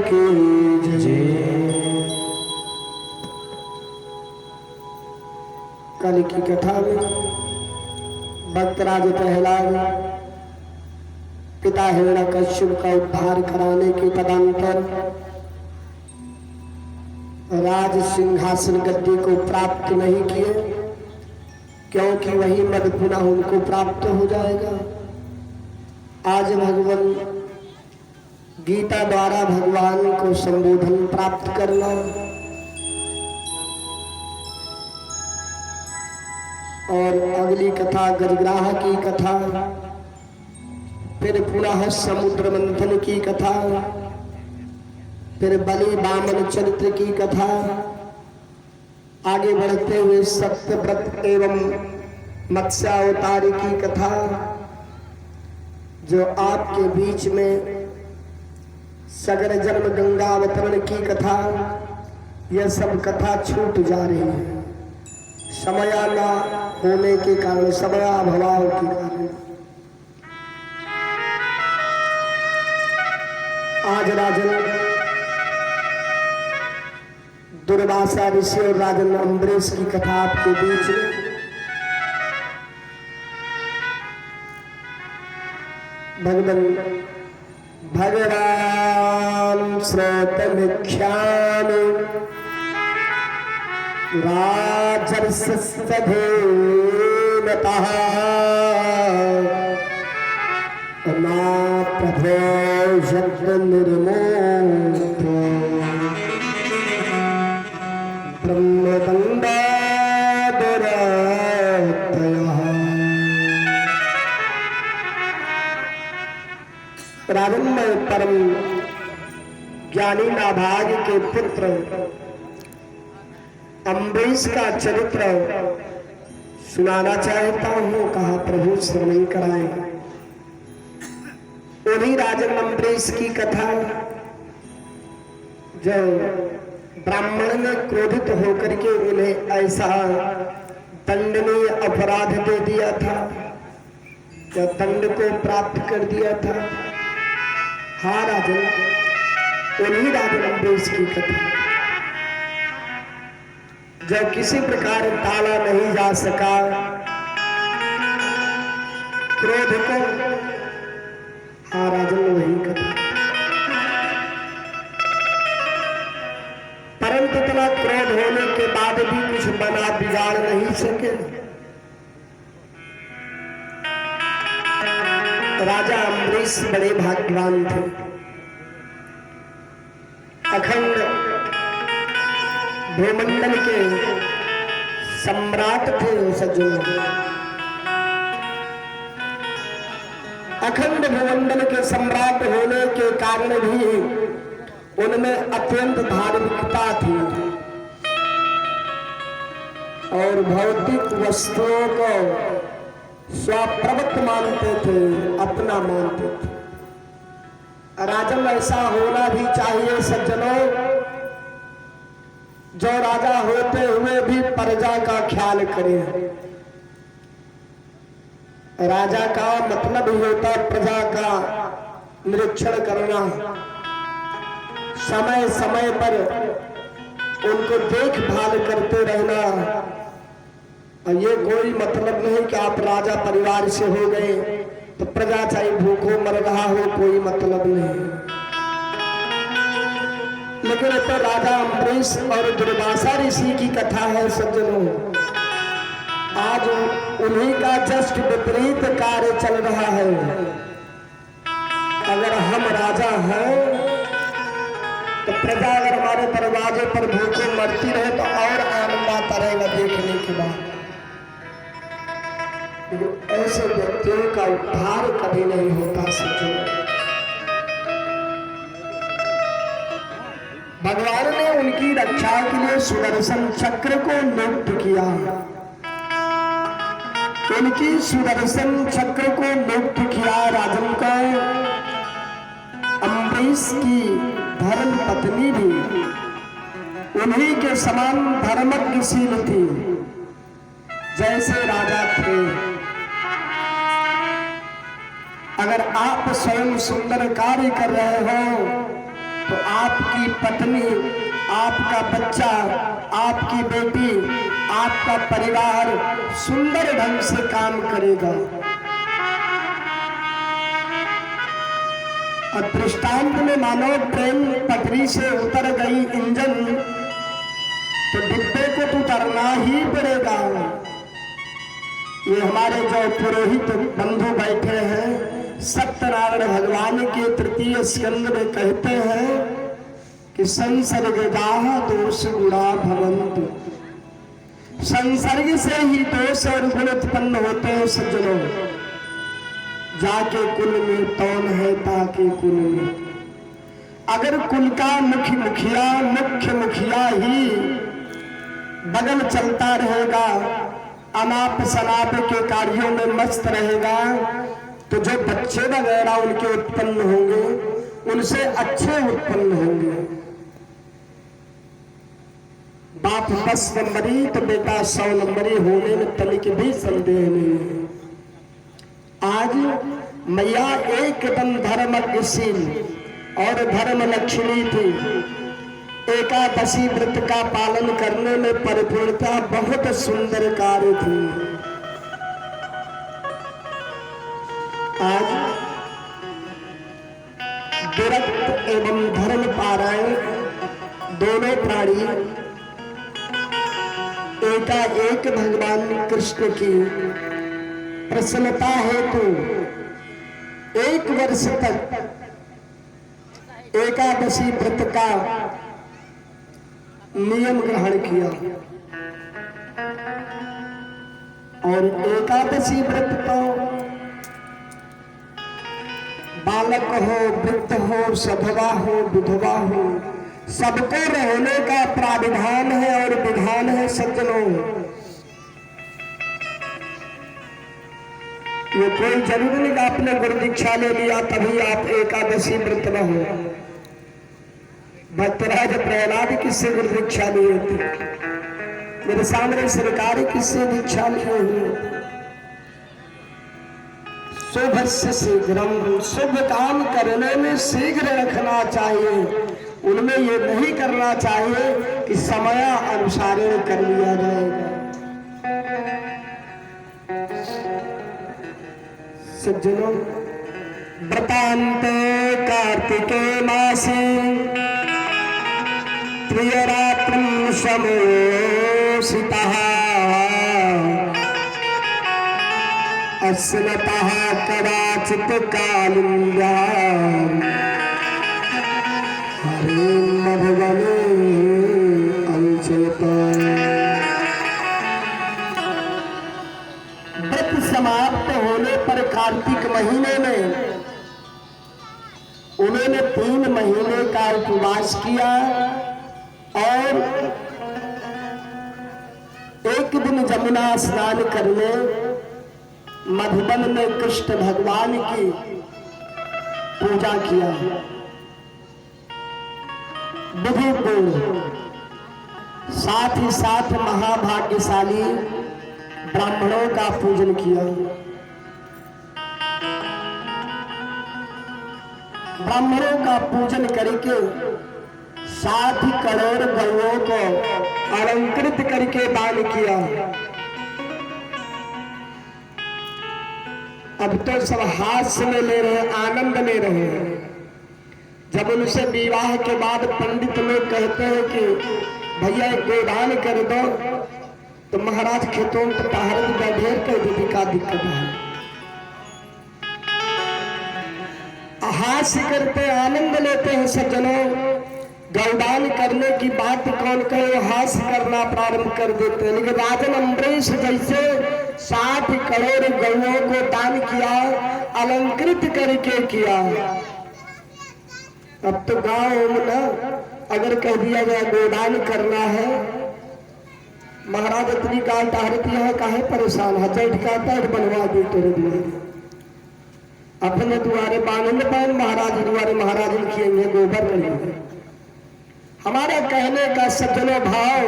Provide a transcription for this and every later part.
की जय। कल की कथा में भक्तराज प्रहलाद पिता हिरण्यकश्यप का उद्धार कराने के तदंतर राज सिंहासन गद्दी को प्राप्त नहीं किए, क्योंकि वही मद पुनः उनको प्राप्त हो जाएगा। आज भगवान गीता द्वारा भगवान को संबोधन प्राप्त करना और अगली कथा गजग्राह की कथा, फिर पुनः समुद्र मंथन की कथा, फिर बलि वामन चरित्र की कथा, आगे बढ़ते हुए सत्यव्रत एवं मत्स्यावतारी की कथा, जो आपके बीच में सगर जन्म गंगा अवतरण की कथा, यह सब कथा छूट जा रही है समय न होने के कारण, समयाभाव के कारण। आज राजन दुर्वासा ऋषि और राजन अम्बरीश की कथा आपके बीच में। भगवान श्रोतमिच्छामि राजर्षिस्तथेनतः मा प्रभो यज्ञ निर्मोक्तो ब्रह्मदण्डादुरातयः। रावण में परम ज्ञानी नाभाग के पुत्र अम्बरीश का चरित्र सुनाना चाहता हूँ। कहा प्रभु श्रवण कराए। उन्हीं राजन अम्बरीश की कथा, जो ब्राह्मण ने क्रोधित होकर के उन्हें ऐसा दंडनीय अपराध दे दिया था, जो दंड को प्राप्त कर दिया था। हाँ राजन, उन्हीं राजन अम्बरीश की कथा, जब किसी प्रकार टाला नहीं जा सका क्रोध को। हाँ राजन, वही कथा। परंतु इतना क्रोध होने के बाद भी कुछ बना बिगाड़ नहीं सके। राजा अम्बरीश बड़े भाग्यवान थे, अखंड भूमंडल के सम्राट थे सज्जनों। अखंड भूमंडल के सम्राट होने के कारण भी उनमें अत्यंत धार्मिकता थी और भौतिक वस्तुओं को स्वप्रवृत्त मानते थे, अपना मानते थे। राजन, ऐसा होना भी चाहिए सज्जनों, जो राजा होते हुए भी प्रजा का ख्याल करे। राजा का मतलब ही होता प्रजा का निरीक्षण करना, समय समय पर उनको देखभाल करते रहना। और ये कोई मतलब नहीं कि आप राजा परिवार से हो गए तो प्रजा चाहे भूखों मर रहा हो, कोई मतलब नहीं। लेकिन तो राजा अम्बरीश और दुर्वासा ऋषि की कथा है सज्जनों। आज उन्हीं का जस्ट विपरीत कार्य चल रहा है। अगर हम राजा हैं तो प्रजा अगर हमारे दरवाजे पर भूखे मरती रहे तो और आनंद आता रहेगा देखने के बाद। ऐसे व्यक्तियों का उद्धार कभी नहीं होता सज्जनों। भगवान ने उनकी रक्षा के लिए सुदर्शन चक्र को नियुक्त किया। उनकी सुदर्शन चक्र को नियुक्त किया राजन का। अम्बरीश की धर्म पत्नी भी उन्हीं के समान धर्मज्ञशील थी जैसे राजा थे। अगर आप स्वयं सुंदर कार्य कर रहे हो तो आप पत्नी, आपका बच्चा, आपकी बेटी, आपका परिवार सुंदर ढंग से काम करेगा। और दृष्टांत में मानो ट्रेन पटरी से उतर गई इंजन, तो डिब्बे को तो उतरना ही पड़ेगा। ये हमारे जो पुरोहित बंधु बैठे हैं, सत्यनारायण भगवान के तृतीय स्कंद में कहते हैं कि संसर्गदाः दोष गुणा भवन्तु। संसर्ग से ही दोष और गुण उत्पन्न होते हैं सज्जनों। जाके कुल में तौन है ताके कुल में। अगर कुल का मुख्य मुखिया ही बगल चलता रहेगा, अनाप शनाप के कार्यों में मस्त रहेगा, तो जो बच्चे वगैरह उनके उत्पन्न होंगे उनसे अच्छे उत्पन्न होंगे। बाप 10 नंबरी तो बेटा 100 नंबरी होने में तनिक भी संदेह नहीं है। आज मैया एकदम धर्मशील और धर्म लक्ष्मी थी। एकादशी व्रत का पालन करने में परिपूर्णता बहुत सुंदर कार्य थी। आज विरक्त एवं धर्म पारायण दोनों प्राणी एकाएक भगवान कृष्ण की प्रसन्नता हेतु 1 वर्ष तक एकादशी व्रत का नियम ग्रहण किया। और एकादशी व्रत तो बालक हो, वृद्ध हो, सधवा हो, विधवा हो, सबको रहने का प्राविधान है और विधान है सज्जनों। ये कोई जरूरी नहीं कि आपने गुरु दीक्षा ले लिया तभी आप एकादशी व्रत न हो। भक्तराज प्रहलाद किससे गुरु दीक्षा लिए थे? मेरे सामने सरकार किससे दीक्षा लिए हुए? शुभ से शीघ्रम, शुभ काम करने में शीघ्र रखना चाहिए। उनमें ये नहीं करना चाहिए कि समय अनुसार कर लिया जाएगा। सज्जनों, व्रतान्ते कार्तिके मासी त्रियरात्रं समोषितः अस्नतः कदाचित् कालिन्द्याम् हरे मधुवने अंचलता। व्रत समाप्त होने पर कार्तिक महीने में उन्होंने 3 महीने का उपवास किया और एक दिन जमुना स्नान करने मधुबन में कृष्ण भगवान की पूजा किया। विधिपूर्ण, साथ ही साथ महाभाग्यशाली ब्राह्मणों का पूजन किया। ब्राह्मणों का पूजन करके 60 करोड़ गौओं को अलंकृत करके दान किया। अब तो सब हास्य में ले रहे, आनंद ले रहे हैं। जब उनसे विवाह के बाद पंडित लोग कहते हैं कि भैया एक गोदान कर दो, तो महाराज खेतों में तो ताहरत ढेर कर दी, का दिक्कत है। हास्य करते, आनंद लेते हैं सज्जनों। गौदान करने की बात कौन कहे, हास्य करना प्रारंभ कर देते हैं। लेकिन राजन अम्बरीश जैसे 60 करोड़ गौओं को दान किया, अलंकृत करके किया। अब तो गांव में ना अगर कह दिया गया गोदान करना है, महाराज इतनी गाल टहरती है, काहे परेशान है, जैठ का पैर बनवा दे तेरे द्वारे, अपने द्वारे बांधने पाए, महाराज द्वारे महाराज लिखिएंगे, गोबर करेंगे। हमारा कहने का सज्जनों भाव,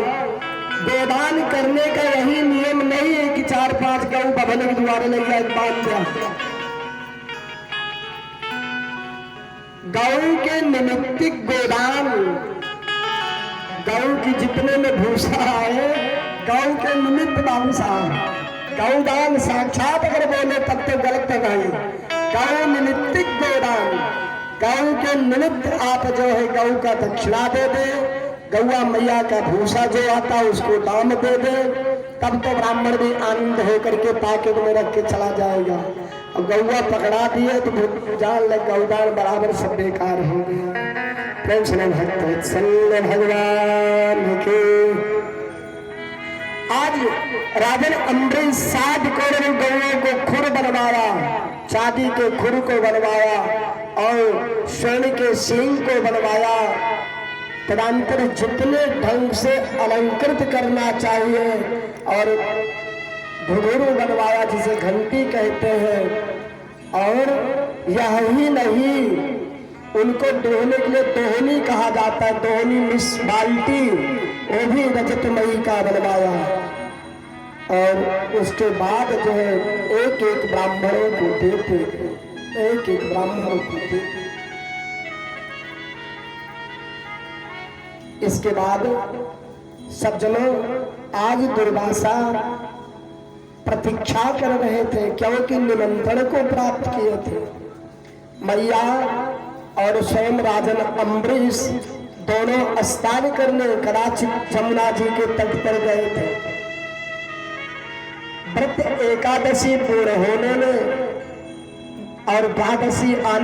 गोदान करने का यही नियम नहीं है कि 4-5 गौ बभन के द्वारे ले जाए बांध दिया। गौ के निमित्तिक गोदान गौ की जितने में भूसा है, गौ के निमित्त बाबू साहब गौदान साक्षात अगर बोले तब तो गलत नहीं। गौ निमित्तिक गोदान, गौ के निमित्त आप जो है गौ का दक्षिणा दे दे, गौआ मैया का भूसा जो आता उसको दान दे दे, तब तो ब्राह्मण भी आनंद होकर के पॉकेट में रख के चला जाएगा। और गौआ पकड़ा दिए तो जान ले गौदान बराबर सब बेकार हो गया। प्रेम से भक्त वत्सल भगवान के। आज राजन अम्बरीश 60 करोड़ गौओं को खुर बनवाया, चांदी के खुर को बनवाया और स्वर्ण के सींग को बनवाया। तदंतर जितने ढंग से अलंकृत करना चाहिए और घुघरू बनवाया जिसे घंटी कहते हैं। और यही नहीं, उनको दोहने के लिए दोहनी कहा जाता है, दोहनी मिस बाल्टी वो भी रजतमयी का बनवाया। और उसके बाद जो है एक एक ब्राह्मणों को देते, एक एक ब्राह्मणों को देते। इसके बाद सज्जनों आज दुर्वासा प्रतीक्षा कर रहे थे क्योंकि निमंत्रण को प्राप्त किए थे। मैया और स्वयं राजन अम्बरीश दोनों स्नान करने कदाचित जमुना जी के तट पर गए थे। व्रत एकादशी पूर्ण होने में और द्वादशी